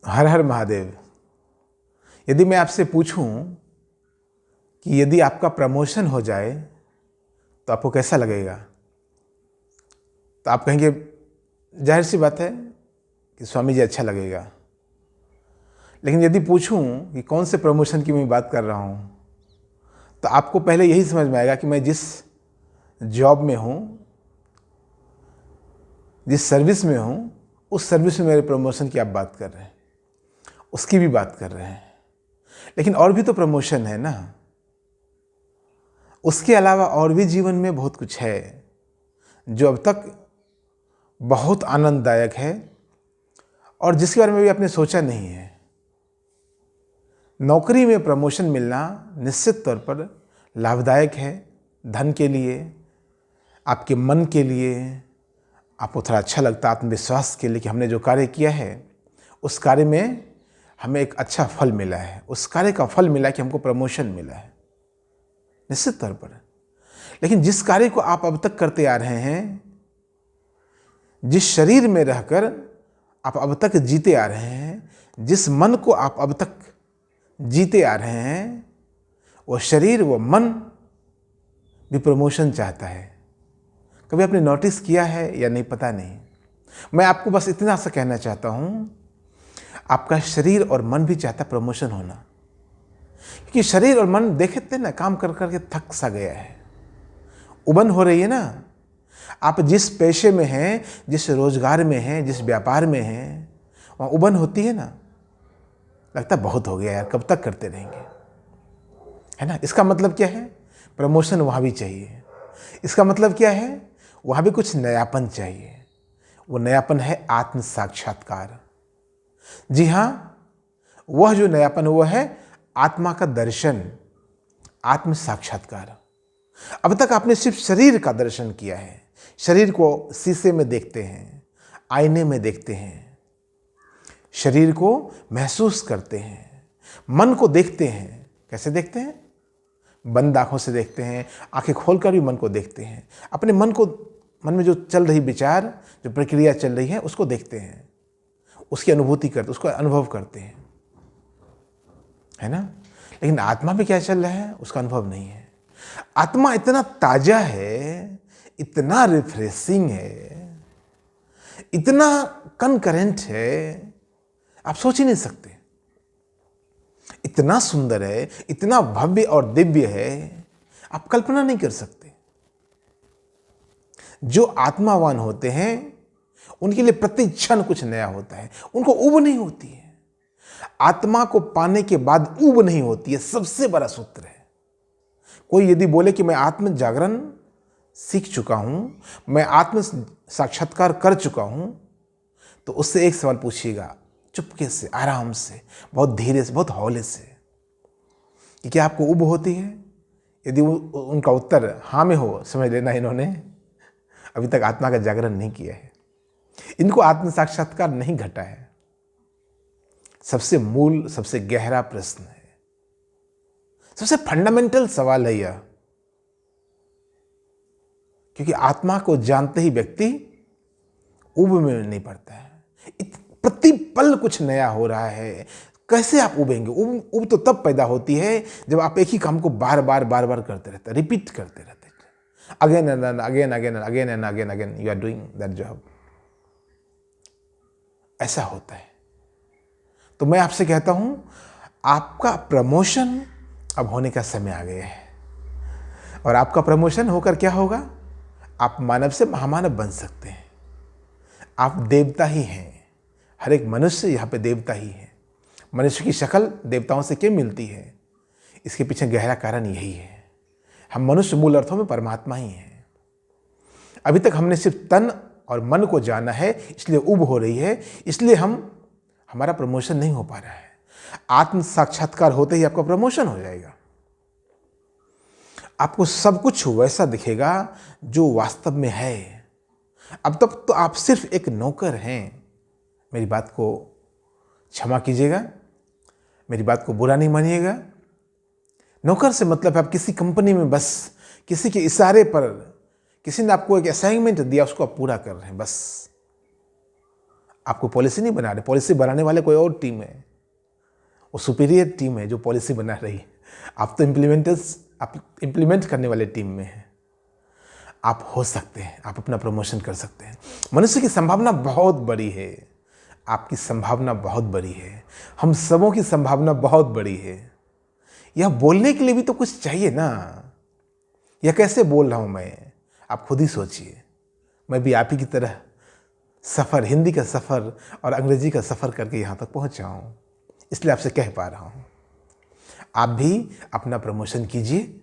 हर हर महादेव। यदि मैं आपसे पूछूं कि यदि आपका प्रमोशन हो जाए तो आपको कैसा लगेगा, तो आप कहेंगे जाहिर सी बात है कि स्वामी जी अच्छा लगेगा। लेकिन यदि पूछूं कि कौन से प्रमोशन की मैं बात कर रहा हूं, तो आपको पहले यही समझ में आएगा कि मैं जिस जॉब में हूं, जिस सर्विस में हूं, उस सर्विस में मेरे प्रमोशन की आप बात कर रहे हैं, उसकी भी बात कर रहे हैं। लेकिन और भी तो प्रमोशन है ना। उसके अलावा और भी जीवन में बहुत कुछ है जो अब तक बहुत आनंददायक है और जिसके बारे में भी आपने सोचा नहीं है। नौकरी में प्रमोशन मिलना निश्चित तौर पर लाभदायक है, धन के लिए, आपके मन के लिए, आपको थोड़ा अच्छा लगता है, आत्मविश्वास के लिए कि हमने जो कार्य किया है उस कार्य में हमें एक अच्छा फल मिला है, उस कार्य का फल मिला कि हमको प्रमोशन मिला है, निश्चित तौर पर। लेकिन जिस कार्य को आप अब तक करते आ रहे हैं, जिस शरीर में रहकर आप अब तक जीते आ रहे हैं, जिस मन को आप अब तक जीते आ रहे हैं, वो शरीर, वो मन भी प्रमोशन चाहता है। कभी आपने नोटिस किया है या नहीं पता नहीं। मैं आपको बस इतना सा कहना चाहता हूं, आपका शरीर और मन भी चाहता प्रमोशन होना, क्योंकि शरीर और मन देखते ना काम कर करके थक सा गया है, उबन हो रही है ना। आप जिस पेशे में हैं, जिस रोजगार में हैं, जिस व्यापार में हैं, वहाँ उबन होती है ना। लगता बहुत हो गया यार, कब तक करते रहेंगे, है ना। इसका मतलब क्या है? प्रमोशन वहाँ भी चाहिए। इसका मतलब क्या है? वहाँ भी कुछ नयापन चाहिए। वो नयापन है आत्म साक्षात्कार। जी हाँ, वह जो नयापन वो है आत्मा का दर्शन, आत्म साक्षात्कार। अब तक आपने सिर्फ शरीर का दर्शन किया है। शरीर को शीशे में देखते हैं, आईने में देखते हैं, शरीर को महसूस करते हैं, मन को देखते हैं। कैसे देखते हैं? बंद आंखों से देखते हैं, आंखें खोलकर भी मन को देखते हैं। अपने मन को, मन में जो चल रही विचार, जो प्रक्रिया चल रही है, उसको देखते हैं, उसकी अनुभूति करते, उसको अनुभव करते हैं, है ना। लेकिन आत्मा में क्या चल रहा है उसका अनुभव नहीं है। आत्मा इतना ताजा है, इतना रिफ्रेशिंग है, इतना कनकरेंट है, आप सोच ही नहीं सकते। इतना सुंदर है, इतना भव्य और दिव्य है, आप कल्पना नहीं कर सकते। जो आत्मावान होते हैं उनके लिए प्रति क्षण कुछ नया होता है, उनको ऊब नहीं होती है। आत्मा को पाने के बाद ऊब नहीं होती है, सबसे बड़ा सूत्र है। कोई यदि बोले कि मैं आत्म जागरण सीख चुका हूं, मैं आत्म साक्षात्कार कर चुका हूं, तो उससे एक सवाल पूछिएगा, चुपके से, आराम से, बहुत धीरे से, बहुत हौले से, कि क्या आपको ऊब होती है? यदि उनका उत्तर हाँ में हो, समझ लेना इन्होंने अभी तक आत्मा का जागरण नहीं किया है, इनको आत्म साक्षात्कार नहीं घटा है। सबसे मूल, सबसे गहरा प्रश्न है, सबसे फंडामेंटल सवाल है यह। क्योंकि आत्मा को जानते ही व्यक्ति ऊब में नहीं पड़ता है। प्रति पल कुछ नया हो रहा है, कैसे आप उबेंगे? ऊब तो तब पैदा होती है जब आप एक ही काम को बार बार करते रहते, रिपीट करते रहते, again and again again again and again again you are doing that job. ऐसा होता है। तो मैं आपसे कहता हूं, आपका प्रमोशन अब होने का समय आ गया है। और आपका प्रमोशन होकर क्या होगा? आप मानव से महामानव बन सकते हैं। आप देवता ही हैं। हर एक मनुष्य यहाँ पे देवता ही है। मनुष्य की शक्ल देवताओं से क्यों मिलती है? इसके पीछे गहरा कारण यही है, हम मनुष्य मूल अर्थों में परमात्मा ही हैं। अभी तक हमने सिर्फ तन और मन को जाना है, इसलिए ऊब हो रही है, इसलिए हमारा प्रमोशन नहीं हो पा रहा है। आत्म साक्षात्कार होते ही आपका प्रमोशन हो जाएगा। आपको सब कुछ वैसा दिखेगा जो वास्तव में है। अब तक तो आप सिर्फ एक नौकर हैं। मेरी बात को क्षमा कीजिएगा, मेरी बात को बुरा नहीं मानिएगा। नौकर से मतलब आप किसी कंपनी में बस किसी के इशारे पर, किसी ने आपको एक असाइनमेंट दिया, उसको आप पूरा कर रहे हैं, बस। आपको पॉलिसी नहीं बना रहे, पॉलिसी बनाने वाले कोई और टीम है, वो सुपीरियर टीम है जो पॉलिसी बना रही है। आप तो आप इम्प्लीमेंट करने वाले टीम में हैं। आप हो सकते हैं, आप अपना प्रमोशन कर सकते हैं। मनुष्य की संभावना बहुत बड़ी है, आपकी संभावना बहुत बड़ी है, हम सबों की संभावना बहुत बड़ी है। यह बोलने के लिए भी तो कुछ चाहिए ना। यह कैसे बोल रहा हूँ मैं, आप खुद ही सोचिए। मैं भी आप ही की तरह सफ़र, हिंदी का सफ़र और अंग्रेजी का सफ़र करके यहाँ तक पहुँचा हूँ, इसलिए आपसे कह पा रहा हूँ। आप भी अपना प्रमोशन कीजिए।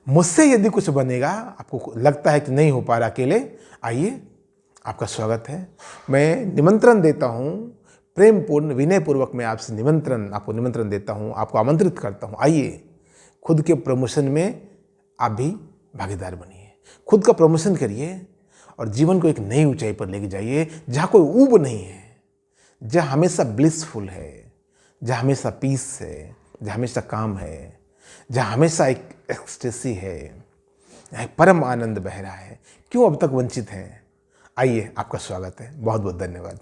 मुझसे यदि कुछ बनेगा, आपको लगता है कि नहीं हो पा रहा अकेले, आइए, आपका स्वागत है। मैं निमंत्रण देता हूँ, प्रेमपूर्ण विनयपूर्वक मैं आपको निमंत्रण देता हूँ, आपको आमंत्रित करता हूँ। आइए, खुद के प्रमोशन में आप भी भागीदार बनिए, खुद का प्रमोशन करिए और जीवन को एक नई ऊंचाई पर लेके जाइए, जहाँ कोई ऊब नहीं है, जहाँ हमेशा ब्लिसफुल है, जहाँ हमेशा पीस है, जहाँ हमेशा काम है, जहाँ हमेशा एक एक्सटेसी है, जहाँ एक परम आनंद बह रहा है। क्यों अब तक वंचित हैं? आइए, आपका स्वागत है। बहुत बहुत धन्यवाद।